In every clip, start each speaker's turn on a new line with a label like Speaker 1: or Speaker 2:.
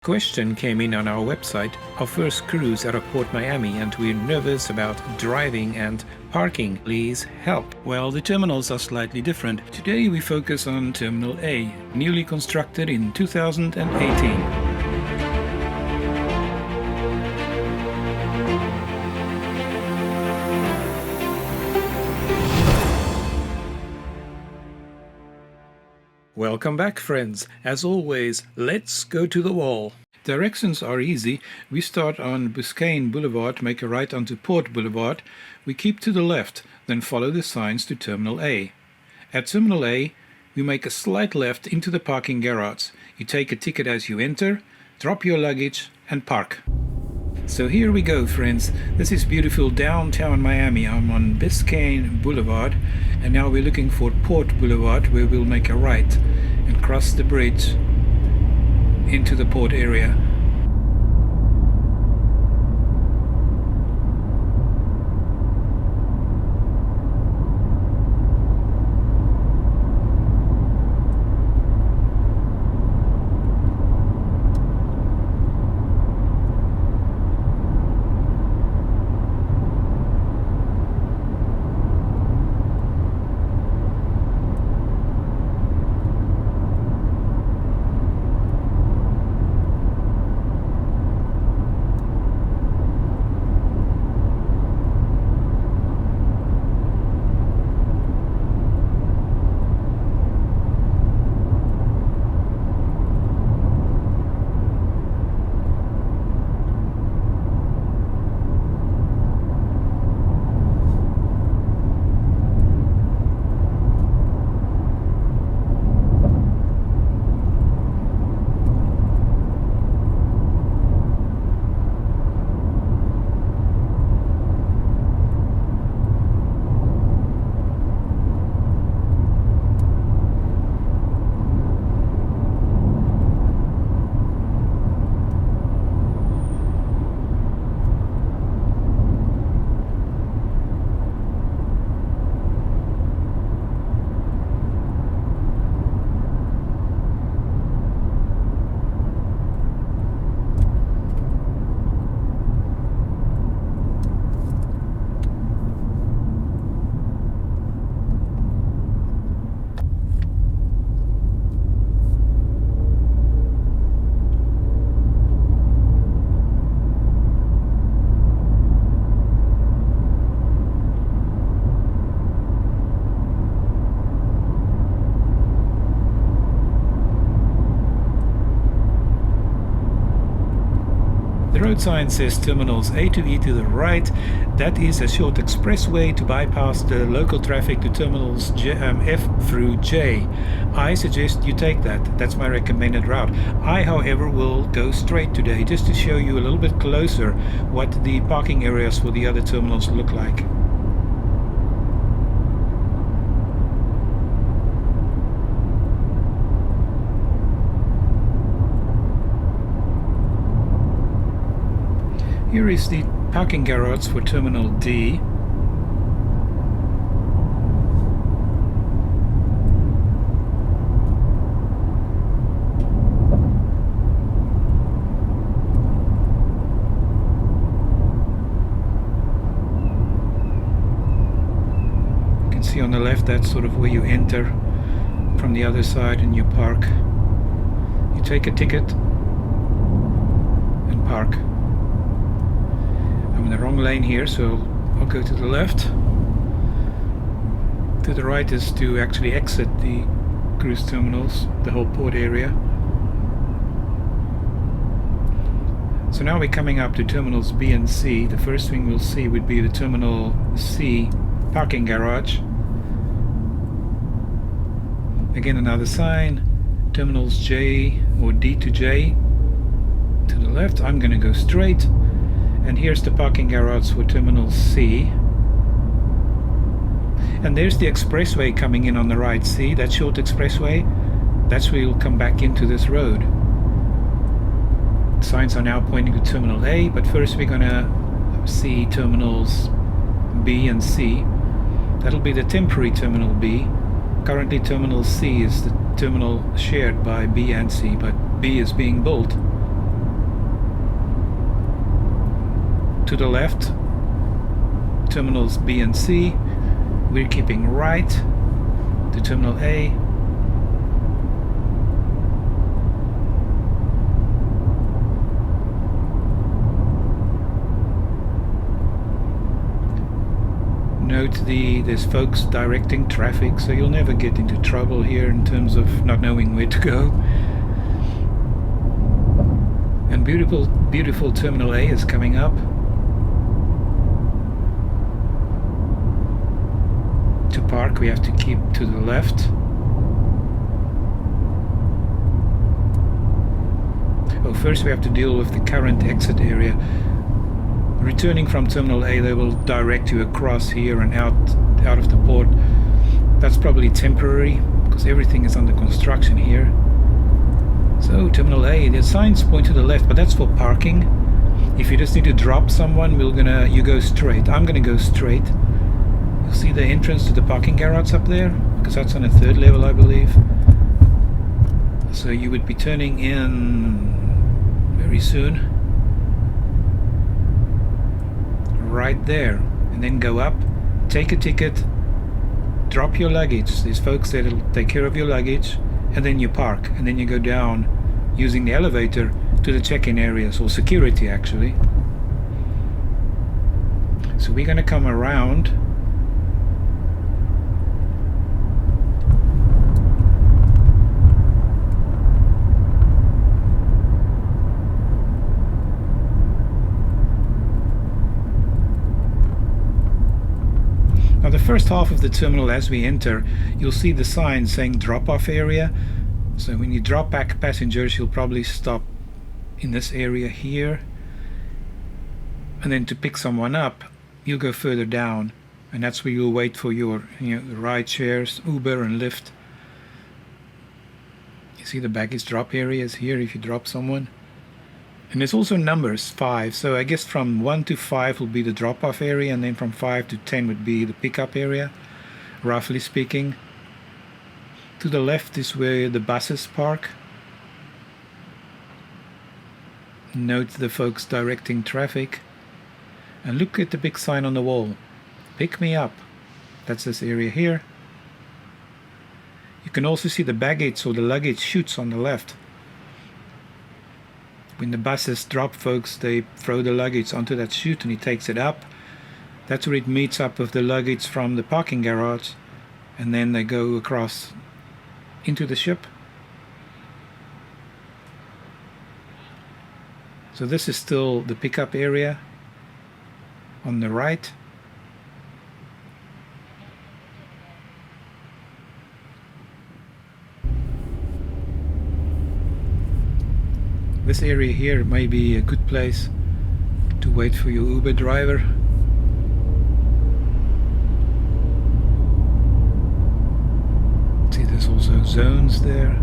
Speaker 1: Question came in on our website, our first cruise out of Port Miami, and we're nervous about driving and parking. Please help. Well, the terminals are slightly different. Today we focus on Terminal A, newly constructed in 2018. Welcome back, friends. As always, let's go to the wall. Directions are easy. We start on Biscayne Boulevard, make a right onto Port Blvd. We keep to the left, then follow the signs to Terminal A. At Terminal A, we make a slight left into the parking garage. You take a ticket as you enter, drop your luggage and park. So here we go, friends. This is beautiful downtown Miami. I'm on Biscayne Boulevard, and now we're looking for Port Blvd, where we'll make a right and cross the bridge into the port area. The road sign says Terminals A to E to the right. That is a short expressway to bypass the local traffic to Terminals F through J. I suggest you take that. That's my recommended route. I, however, will go straight today just to show you a little bit closer what the parking areas for the other terminals look like. Here is the parking garage for Terminal D. You can see on the left, that's sort of where you enter from the other side and you park. You take a ticket and park. I'm in the wrong lane here, so I'll go to the left. To the right is to actually exit the cruise terminals, the whole port area. So now we're coming up to Terminals B and C. The first thing we'll see would be the Terminal C parking garage. Again, another sign. Terminals J or D to J to the left. I'm going to go straight. And here's the parking garage for Terminal C. And there's the expressway coming in on the right. See that short expressway? That's where you'll come back into this road. Signs are now pointing to Terminal A, but first we're going to see Terminals B and C. That'll be the temporary Terminal B. Currently Terminal C is the terminal shared by B and C, but B is being built. to the left, terminals B and C. We're keeping right to terminal A. Note there's folks directing traffic, so you'll never get into trouble here in terms of not knowing where to go. And beautiful terminal A is coming up. To park, we have to keep to the left. Oh, first we have to deal with the current exit area. Returning from terminal A, they will direct you across here and out of the port. That's probably temporary because everything is under construction here. So terminal A, the signs point to the left, but that's for parking. If you just need to drop someone, you go straight. I'm gonna go straight. You'll see the entrance to the parking garage up there, because that's on the 3rd level, I believe. So you would be turning in very soon. Right there. And then go up, take a ticket, drop your luggage. There's folks that'll take care of your luggage, and then you park. And then you go down using the elevator to the check-in areas, or security actually. So we're going to come around. Now the first half of the terminal, as we enter, you'll see the sign saying drop-off area. So when you drop back passengers, you'll probably stop in this area here. And then to pick someone up, you'll go further down. And that's where you'll wait for your ride shares, Uber and Lyft. You see the baggage drop areas here if you drop someone. And there's also numbers, 5. So I guess from 1 to 5 will be the drop-off area, and then from 5 to 10 would be the pickup area, roughly speaking. To the left is where the buses park. Note the folks directing traffic. And look at the big sign on the wall. Pick me up. That's this area here. You can also see the baggage or the luggage chutes on the left. When the buses drop folks, they throw the luggage onto that chute and he takes it up. That's where it meets up with the luggage from the parking garage, and then they go across into the ship. So this is still the pickup area on the right. This area here may be a good place to wait for your Uber driver. See, there's also zones there.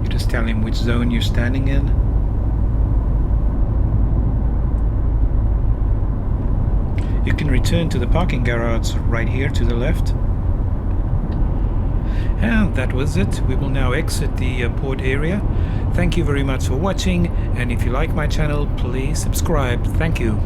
Speaker 1: You just tell him which zone you're standing in. You can return to the parking garage right here to the left. And that was it. We will now exit the port area. Thank you very much for watching, and if you like my channel, please subscribe. Thank you.